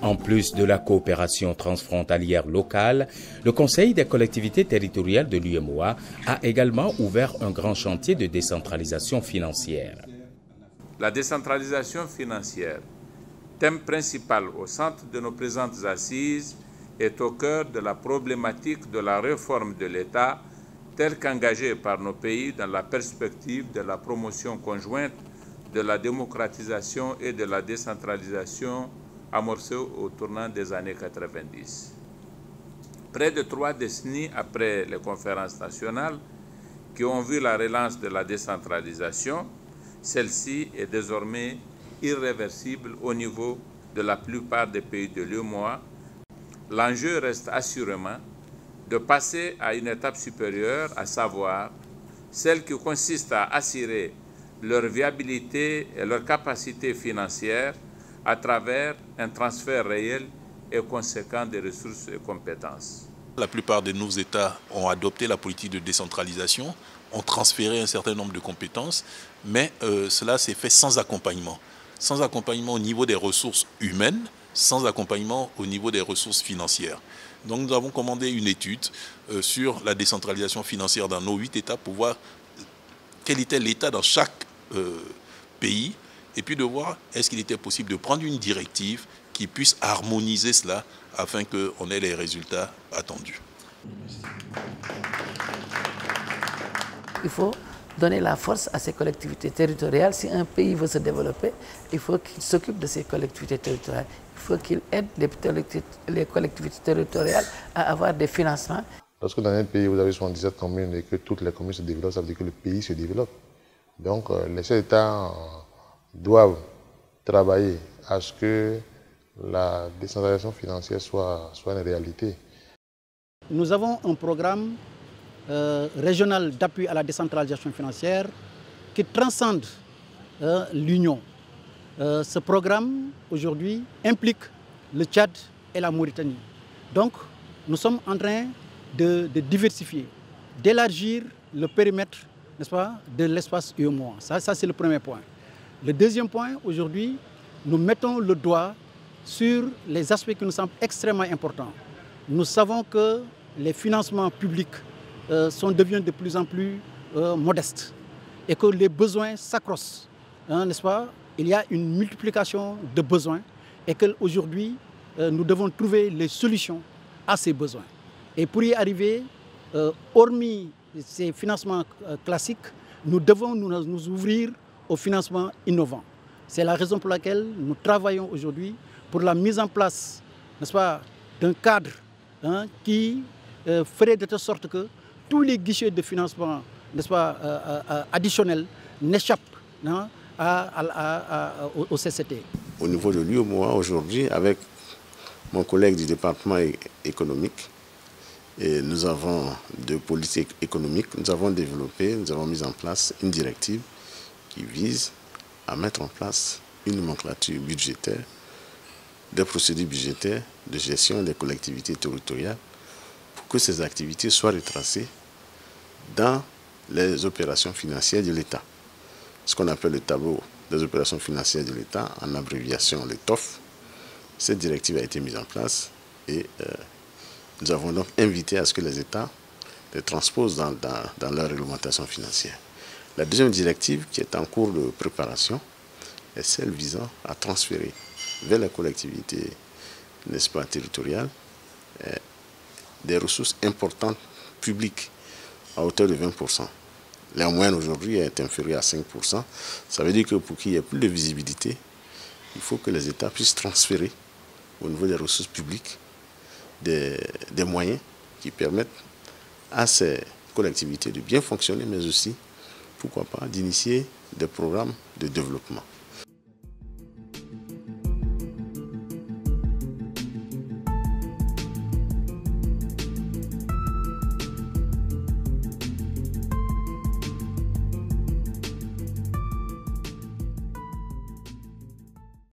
En plus de la coopération transfrontalière locale, le Conseil des collectivités territoriales de l'UEMOA a également ouvert un grand chantier de décentralisation financière. La décentralisation financière, thème principal au centre de nos présentes assises, est au cœur de la problématique de la réforme de l'État telle qu'engagée par nos pays dans la perspective de la promotion conjointe de la démocratisation et de la décentralisation amorcée au tournant des années 90. Près de 3 décennies après les conférences nationales qui ont vu la relance de la décentralisation, celle-ci est désormais irréversible au niveau de la plupart des pays de l'UEMOA. L'enjeu reste assurément de passer à une étape supérieure, à savoir celle qui consiste à assurer leur viabilité et leur capacité financière à travers un transfert réel et conséquent des ressources et compétences. La plupart de nos États ont adopté la politique de décentralisation, ont transféré un certain nombre de compétences, mais cela s'est fait sans accompagnement. Sans accompagnement au niveau des ressources humaines, sans accompagnement au niveau des ressources financières. Donc nous avons commandé une étude sur la décentralisation financière dans nos 8 États pour voir quel était l'état dans chaque pays et puis de voir est-ce qu'il était possible de prendre une directive qui puisse harmoniser cela afin qu'on ait les résultats attendus. Il faut donner la force à ces collectivités territoriales. Si un pays veut se développer, il faut qu'il s'occupe de ces collectivités territoriales. Il faut qu'il aide les collectivités territoriales à avoir des financements. Lorsque dans un pays, vous avez 77 communes et que toutes les communes se développent, ça veut dire que le pays se développe. Donc les chefs d'État doivent travailler à ce que la décentralisation financière soit une réalité. Nous avons un programme régional d'appui à la décentralisation financière qui transcende l'Union. Ce programme, aujourd'hui, implique le Tchad et la Mauritanie. Donc, nous sommes en train de diversifier, d'élargir le périmètre, n'est-ce pas, de l'espace UEMOA. Ça c'est le premier point. Le deuxième point, aujourd'hui, nous mettons le doigt sur les aspects qui nous semblent extrêmement importants. Nous savons que les financements publics deviennent de plus en plus modestes et que les besoins s'accroissent, n'est-ce pas? Il y a une multiplication de besoins et qu'aujourd'hui, nous devons trouver les solutions à ces besoins. Et pour y arriver, hormis ces financements classiques, nous devons nous ouvrir aux financements innovants. C'est la raison pour laquelle nous travaillons aujourd'hui pour la mise en place, n'est-ce pas, d'un cadre qui ferait de telle sorte que tous les guichets de financement, n'est-ce pas, additionnels n'échappent au CCT. Au niveau de l'UEMOA aujourd'hui, avec mon collègue du département économique, et nous avons de politique économique, nous avons mis en place une directive qui vise à mettre en place une nomenclature budgétaire, des procédures budgétaires de gestion des collectivités territoriales pour que ces activités soient retracées dans les opérations financières de l'État. Ce qu'on appelle le tableau des opérations financières de l'État, en abréviation le TOF. Cette directive a été mise en place et nous avons donc invité à ce que les États les transposent dans leur réglementation financière. La deuxième directive qui est en cours de préparation est celle visant à transférer vers les collectivités, n'est-ce pas, territoriales, des ressources importantes publiques à hauteur de 20%. La moyenne aujourd'hui est inférieure à 5%. Ça veut dire que pour qu'il y ait plus de visibilité, il faut que les États puissent transférer au niveau des ressources publiques des moyens qui permettent à ces collectivités de bien fonctionner, mais aussi, pourquoi pas, d'initier des programmes de développement.